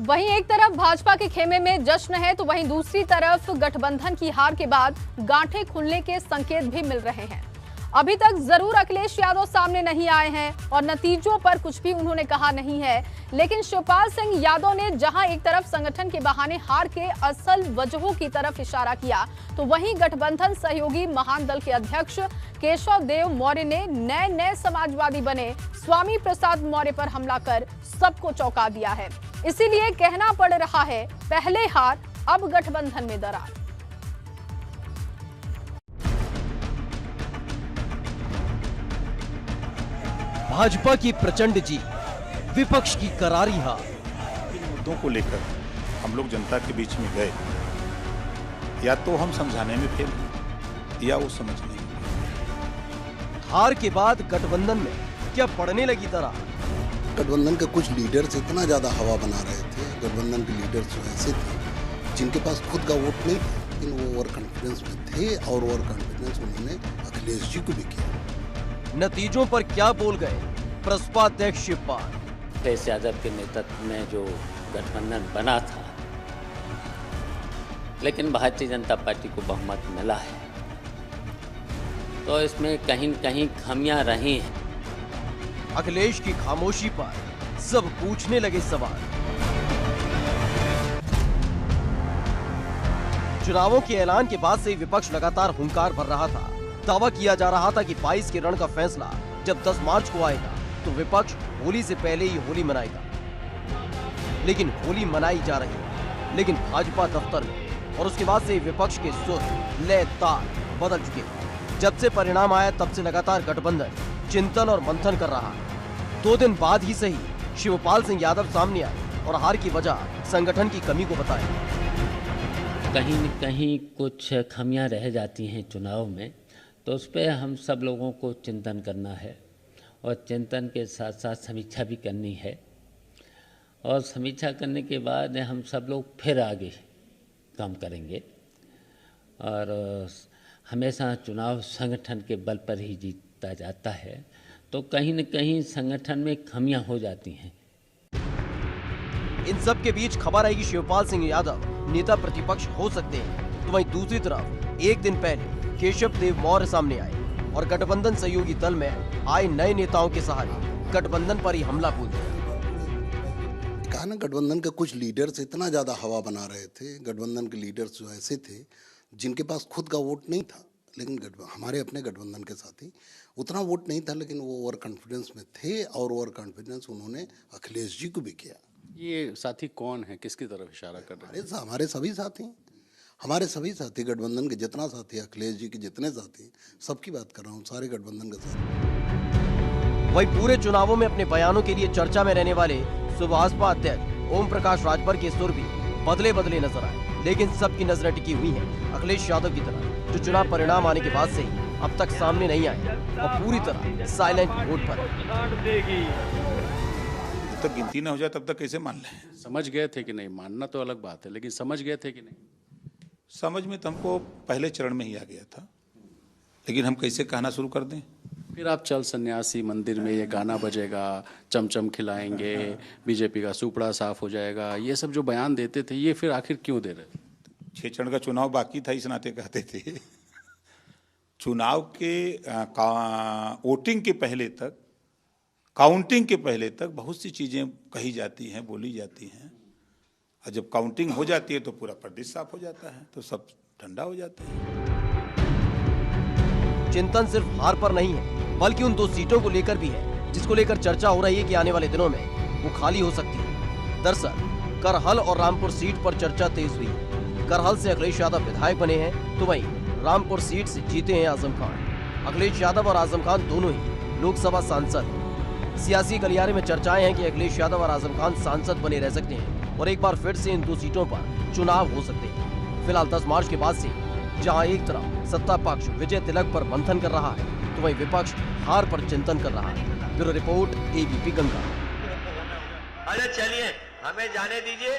वहीं एक तरफ भाजपा के खेमे में जश्न है तो वहीं दूसरी तरफ गठबंधन की हार के बाद गांठें खुलने के संकेत भी मिल रहे हैं। अभी तक जरूर अखिलेश यादव सामने नहीं आए हैं और नतीजों पर कुछ भी उन्होंने कहा नहीं है, लेकिन शिवपाल सिंह यादव ने जहां एक तरफ संगठन के बहाने हार के असल वजहों की तरफ इशारा किया, तो वहीं गठबंधन सहयोगी महान दल के अध्यक्ष केशव देव मौर्य ने नए समाजवादी बने स्वामी प्रसाद मौर्य पर हमला कर सबको चौंका दिया है। इसीलिए कहना पड़ रहा है, पहले हार अब गठबंधन में दरार। भाजपा की प्रचंड जीत, विपक्ष की करारी हार। इन मुद्दों को लेकर हम लोग जनता के बीच में गए, या तो हम समझाने में फेल या वो समझने में। हार के बाद गठबंधन में क्या पड़ने लगी दरार? गठबंधन के कुछ लीडर्स इतना ज्यादा हवा बना रहे थे, गठबंधन के लीडर्स जो ऐसे थे जिनके पास खुद का वोट नहीं था, लेकिन वो ओवर कॉन्फिडेंस में थे और ओवर कॉन्फिडेंस उन्होंने अखिलेश जी को भी किया। नतीजों पर क्या बोल गए प्रसपा अध्यक्ष शिवपाल? अखिलेश यादव के नेतृत्व में जो गठबंधन बना था, लेकिन भारतीय जनता पार्टी को बहुमत मिला है, तो इसमें कहीं न कहीं खामियां रही हैं। अखिलेश की खामोशी पर सब पूछने लगे सवाल। चुनावों के ऐलान के बाद से ही विपक्ष लगातार हुंकार भर रहा था। दावा किया जा रहा था कि 22 के रण का फैसला जब 10 मार्च को आएगा तो विपक्ष होली से पहले ही होली मनाएगा। लेकिन होली मनाई जा रही है, लेकिन भाजपा दफ्तर में और उसके बाद से विपक्ष के सुर लय ताल बदल चुके हैं। जब से परिणाम आया तब से लगातार गठबंधन चिंतन और मंथन कर रहा है। 2 दिन बाद ही सही शिवपाल सिंह यादव सामने आए और हार की वजह संगठन की कमी को बताया। कहीं न कहीं कुछ खामियां रह जाती हैं चुनाव में, तो उस पर हम सब लोगों को चिंतन करना है और चिंतन के साथ साथ समीक्षा भी करनी है, और समीक्षा करने के बाद हम सब लोग फिर आगे काम करेंगे। और हमेशा चुनाव संगठन के बल पर ही जीता जाता है, तो कहीं न कहीं संगठन में खामियां हो जाती हैं। इन सब के बीच खबर आई कि शिवपाल सिंह यादव नेता प्रतिपक्ष हो सकते हैं, तो वहीं दूसरी तरफ एक दिन पहले केशव देव मौर्य सामने आए और गठबंधन सहयोगी दल में आए नए नेताओं के सहारे गठबंधन पर ही हमला बोल दिया। कहा ना, गठबंधन के कुछ लीडर्स इतना ज्यादा हवा बना रहे थे, गठबंधन के लीडर्स जो ऐसे थे जिनके पास खुद का वोट नहीं था, लेकिन हमारे अपने गठबंधन के साथी उतना वोट नहीं था, लेकिन वो ओवर कॉन्फिडेंस में थे और ओवर कॉन्फिडेंस उन्होंने अखिलेश जी को भी किया। ये साथी कौन है, किसकी तरफ इशारा कर रहे हैं? हमारे सभी साथी गठबंधन के जितना साथी, अखिलेश जी के जितने साथी, सबकी बात कर रहा हूँ, सारे गठबंधन के साथी। वही पूरे चुनावों में अपने बयानों के लिए चर्चा में रहने वाले सुभाषपा अध्यक्ष ओम प्रकाश राजभर के सुर भी बदले नजर आए, लेकिन सबकी नजरें टिकी हुई हैं अखिलेश यादव की तरफ, जो चुनाव परिणाम आने के बाद से ही अब तक सामने नहीं आए और पूरी तरह साइलेंट वोट पर। जब तक गिनती न हो जाए तब तक कैसे मान लें? समझ गए थे कि नहीं? मानना तो अलग बात है, लेकिन समझ गए थे कि नहीं? समझ में तो हमको पहले चरण में ही आ गया था, लेकिन हम कैसे कहना शुरू कर दें? फिर आप चल सन्यासी मंदिर में ये गाना बजेगा, चमचम खिलाएंगे, बीजेपी का सुपड़ा साफ हो जाएगा, ये सब जो बयान देते थे, ये फिर आखिर क्यों दे रहे थे? 6 चरण का चुनाव बाकी था, इस नाते कहते थे। चुनाव के वोटिंग के पहले तक, काउंटिंग के पहले तक बहुत सी चीजें कही जाती हैं, बोली जाती हैं, और जब काउंटिंग हो जाती है तो पूरा प्रदेश साफ हो जाता है, तो सब ठंडा हो जाता है। चिंतन सिर्फ हार पर नहीं है, बल्कि उन 2 सीटों को लेकर भी है, जिसको लेकर चर्चा हो रही है कि आने वाले दिनों में वो खाली हो सकती है। दरअसल करहल और रामपुर सीट पर चर्चा तेज हुई है। करहल से अखिलेश यादव विधायक बने हैं, तो वहीं रामपुर सीट से जीते हैं आजम खान। अखिलेश यादव और आजम खान दोनों ही लोकसभा सांसद हैं। सियासी गलियारे में चर्चाएं हैं कि अखिलेश यादव और आजम खान सांसद बने रह सकते हैं और एक बार फिर से इन 2 सीटों पर चुनाव हो सकते हैं। फिलहाल 10 मार्च के बाद से जहां एक तरफ सत्ता पक्ष विजय तिलक पर मंथन कर रहा है, तो वहीं विपक्ष हार पर चिंतन कर रहा है। Bureau report, ABP Ganga. अरे चलिए, हमें जाने दीजिए।